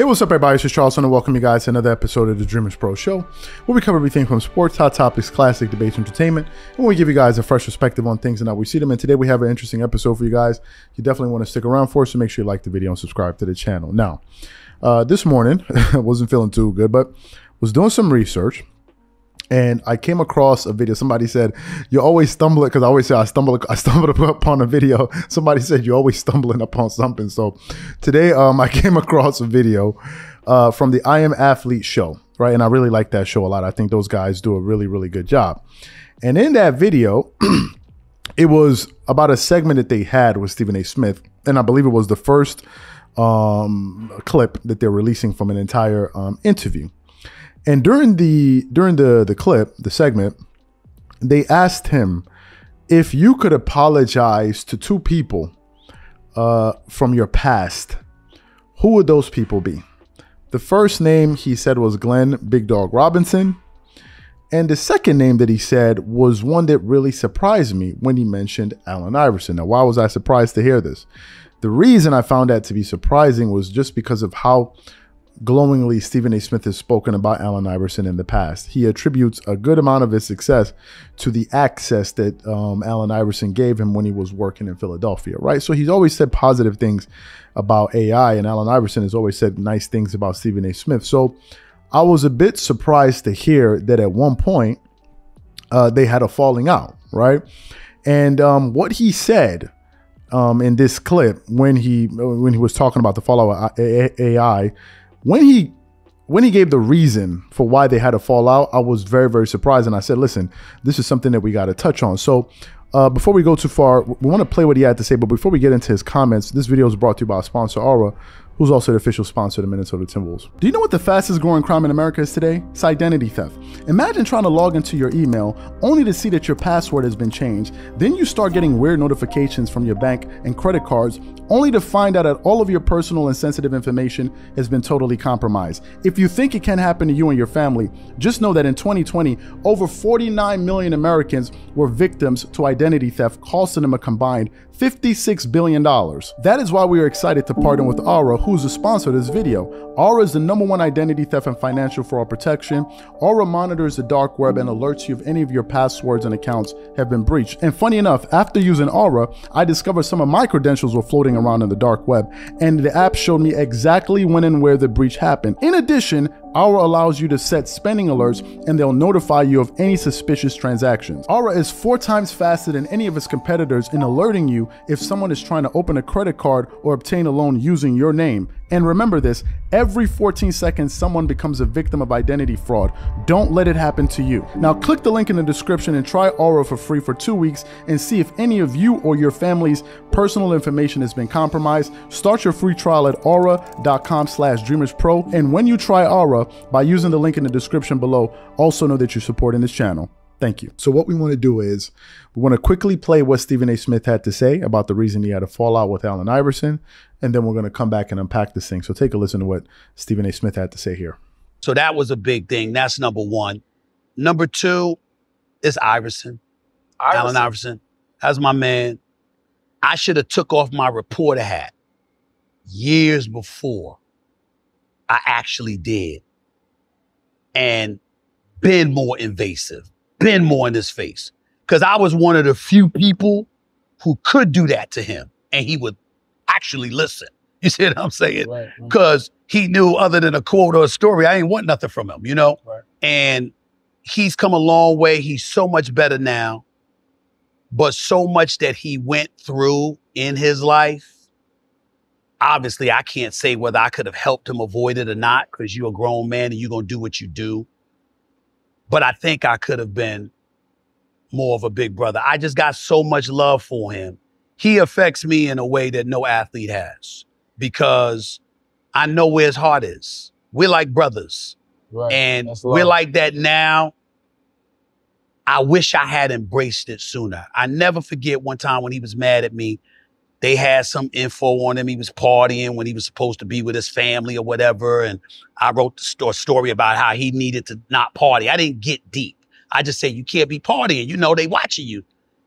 Hey, what's up, everybody? It's just Charleston, and welcome you guys to another episode of the Dreamerspro Show, where we cover everything from sports, hot topics, classic debates, entertainment, and we give you guys a fresh perspective on things and how we see them. And today we have an interesting episode for you guys. You definitely want to stick around for us, so make sure you like the video and subscribe to the channel. Now, this morning, I wasn't feeling too good, but was doing some research, and I came across a video. Somebody said, you always stumble, because I always say I stumbled upon a video. Somebody said, you're always stumbling upon something. So today I came across a video from the I Am Athlete show, right? And I really like that show a lot. I think those guys do a really, really good job. And in that video, it was about a segment that they had with Stephen A. Smith. And I believe it was the first clip that they're releasing from an entire interview. And during the clip, the segment, they asked him if you could apologize to two people from your past, who would those people be? The first name he said was Glenn Big Dog Robinson. And the second name that he said was one that really surprised me when he mentioned Allen Iverson. Now, why was I surprised to hear this? The reason I found that to be surprising was just because of how glowingly Stephen A. Smith has spoken about Allen Iverson in the past. He attributes a good amount of his success to the access that Allen Iverson gave him when he was working in Philadelphia, right? So he's always said positive things about AI, and Allen Iverson has always said nice things about Stephen A. Smith. So I was a bit surprised to hear that at one point they had a falling out, right? And what he said in this clip when he was talking about the fallout of AI, when he gave the reason for why they had a fallout, I was very, very surprised. And I said, listen, this is something that we got to touch on. So before we go too far, we want to play what he had to say. But before we get into his comments, this video is brought to you by our sponsor, Aura, who's also the official sponsor of the Minnesota Timberwolves. Do you know what the fastest growing crime in America is today? It's identity theft. Imagine trying to log into your email only to see that your password has been changed. Then you start getting weird notifications from your bank and credit cards, only to find out that all of your personal and sensitive information has been totally compromised. If you think it can happen to you and your family, just know that in 2020, over 49 million Americans were victims to identity theft, costing them a combined $56 billion. That is why we are excited to partner with Aura, who's the sponsor of this video. Aura is the #1 identity theft and financial fraud protection. Aura monitors the dark web and alerts you if any of your passwords and accounts have been breached. And funny enough, after using Aura, I discovered some of my credentials were floating around in the dark web, and the app showed me exactly when and where the breach happened. In addition, Aura allows you to set spending alerts, and they'll notify you of any suspicious transactions. Aura is 4 times faster than any of its competitors in alerting you if someone is trying to open a credit card or obtain a loan using your name. And remember this, every 14 seconds, someone becomes a victim of identity fraud. Don't let it happen to you. Now click the link in the description and try Aura for free for 2 weeks and see if any of you or your family's personal information has been compromised. Start your free trial at aura.com/dreamerspro. And when you try Aura, by using the link in the description below, also know that you're supporting this channel. Thank you. So what we want to do is we want to quickly play what Stephen A. Smith had to say about the reason he had a fallout with Allen Iverson, and then we're going to come back and unpack this thing. So take a listen to what Stephen A. Smith had to say here. So that was a big thing. That's number one. Number two is Iverson. Allen Iverson. That's my man. I should have took off my reporter hat years before I actually did and been more invasive, been more in his face. Because I was one of the few people who could do that to him and he would actually listen. You see what I'm saying? Because he knew other than a quote or a story, I ain't want nothing from him, you know? Right. And he's come a long way. He's so much better now. But so much that he went through in his life, obviously, I can't say whether I could have helped him avoid it or not, because you're a grown man and you're going to do what you do. But I think I could have been more of a big brother. I just got so much love for him. He affects me in a way that no athlete has, because I know where his heart is. We're like brothers. Right. And we're like that now. I wish I had embraced it sooner. I never forget one time when he was mad at me. They had some info on him. He was partying when he was supposed to be with his family or whatever. And I wrote the story about how he needed to not party. I didn't get deep. I just said, you can't be partying. You know, they watching you.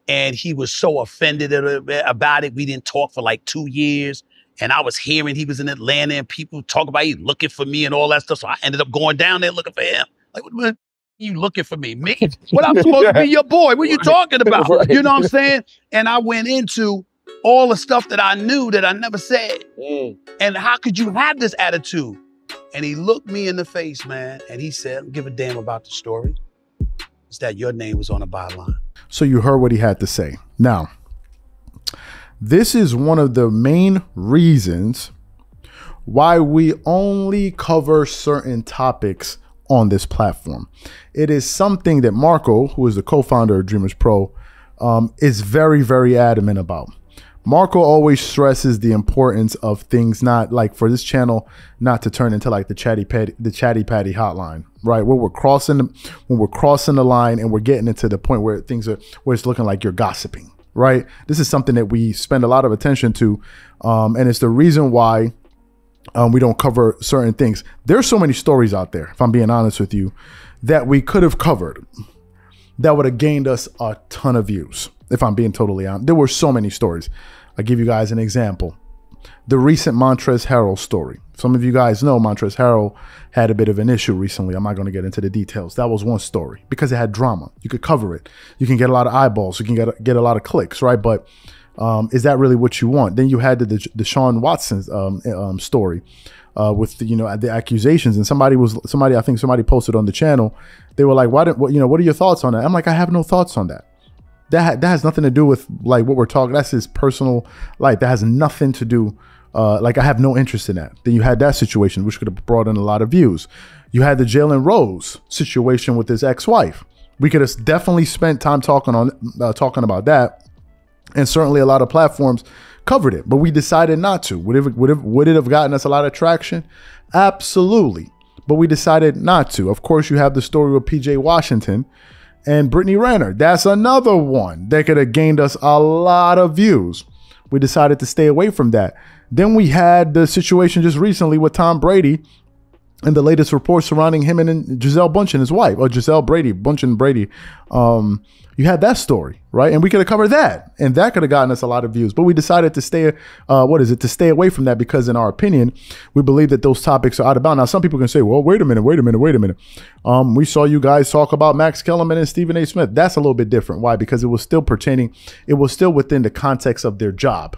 And he was so offended about it. We didn't talk for like 2 years. And I was hearing he was in Atlanta and people talk about he looking for me and all that stuff. So I ended up going down there looking for him. Like, what you looking for me? Me? What, I'm supposed to be your boy. What you talking about? Right. You know what I'm saying? And I went into all the stuff that I knew that I never said. And how could you have this attitude? And he looked me in the face, man, and he said, I don't give a damn about the story. It's that your name was on the byline. So you heard what he had to say. Now, this is one of the main reasons why we only cover certain topics on this platform. It is something that Marco, who is the co-founder of Dreamerspro, is very, very adamant about. Marco always stresses the importance of things not like for this channel not to turn into like the chatty patty hotline, right? Where we're crossing the line and we're getting into the point where where it's looking like you're gossiping, right? This is something that we spend a lot of attention to, and it's the reason why we don't cover certain things. There's so many stories out there, if I'm being honest with you, that we could have covered that would have gained us a ton of views. If I'm being totally honest, there were so many stories. I'll give you guys an example. The recent Montrezl Harrell story. Some of you guys know Montrezl Harrell had a bit of an issue recently. I'm not going to get into the details. That was one story because it had drama. You could cover it. You can get a lot of eyeballs. You can get a lot of clicks, right? But is that really what you want? Then you had the Deshaun Watson's story with the accusations, and somebody I think somebody posted on the channel. They were like, what are your thoughts on that? I'm like, I have no thoughts on that. That has nothing to do with like what we're talking. That's his personal life. That has nothing to do. Like I have no interest in that. Then you had that situation, which could have brought in a lot of views. You had the Jalen Rose situation with his ex-wife. We could have definitely spent time talking about that, and certainly a lot of platforms covered it. But we decided not to. Would it have gotten us a lot of traction? Absolutely. But we decided not to. Of course, you have the story with PJ Washington and Brittany Renner. That's another one that could have gained us a lot of views. We decided to stay away from that. Then we had the situation just recently with Tom Brady and the latest reports surrounding him and Gisele Bündchen, his wife, or Gisele Bündchen Brady. You had that story, right? And we could have covered that, and that could have gotten us a lot of views. But we decided to stay, to stay away from that because, in our opinion, we believe that those topics are out of bounds. Now, some people can say, well, wait a minute. We saw you guys talk about Max Kellerman and Stephen A. Smith. That's a little bit different. Why? Because it was still within the context of their job.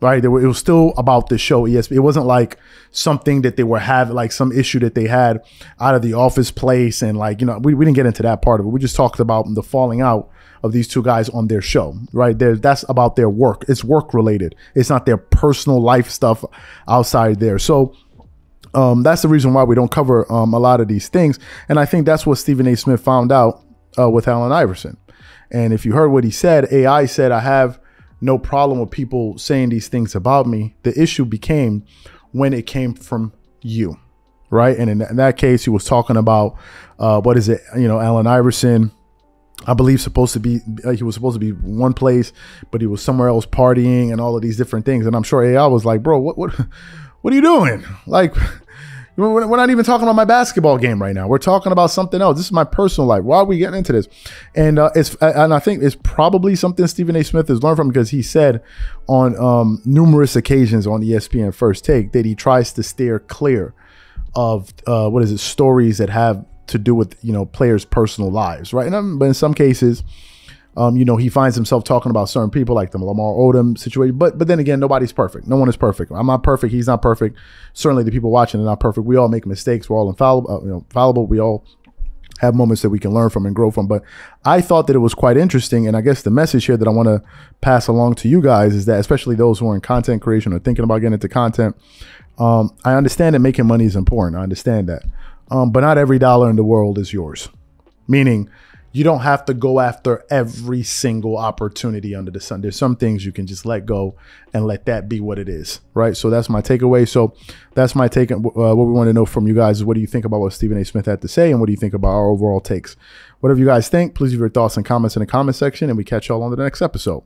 Right. It was still about the show ESPN. It wasn't like something that they were having, like some issue that they had out of the Office place. And like, we didn't get into that part of it. We just talked about the falling out of these two guys on their show. Right. That's about their work. It's work related. It's not their personal life stuff outside there. So that's the reason why we don't cover a lot of these things. And I think that's what Stephen A. Smith found out with Allen Iverson. And if you heard what he said, AI said, I have no problem with people saying these things about me. The issue became when it came from you, right? And in that case, he was talking about, Allen Iverson, I believe he was supposed to be one place, but he was somewhere else partying and all of these different things. And I'm sure AI was like, bro, what are you doing? Like, we're not even talking about my basketball game right now. We're talking about something else. This is my personal life. Why are we getting into this? And I think it's probably something Stephen A. Smith has learned from, because he said on numerous occasions on ESPN First Take that he tries to steer clear of stories that have to do with players' personal lives, right? But in some cases, he finds himself talking about certain people like the Lamar Odom situation. But then again, nobody's perfect. No one is perfect. I'm not perfect. He's not perfect. Certainly the people watching are not perfect. We all make mistakes. We're all fallible. We all have moments that we can learn from and grow from. But I thought that it was quite interesting. And I guess the message here that I want to pass along to you guys is that, especially those who are in content creation or thinking about getting into content, I understand that making money is important. I understand that. But not every dollar in the world is yours. Meaning, you don't have to go after every single opportunity under the sun. There's some things you can just let go and let that be what it is, right? So that's my takeaway. So that's my take. What we want to know from you guys is, what do you think about what Stephen A. Smith had to say, and what do you think about our overall takes? Whatever you guys think, please leave your thoughts and comments in the comment section, and we catch y'all on the next episode.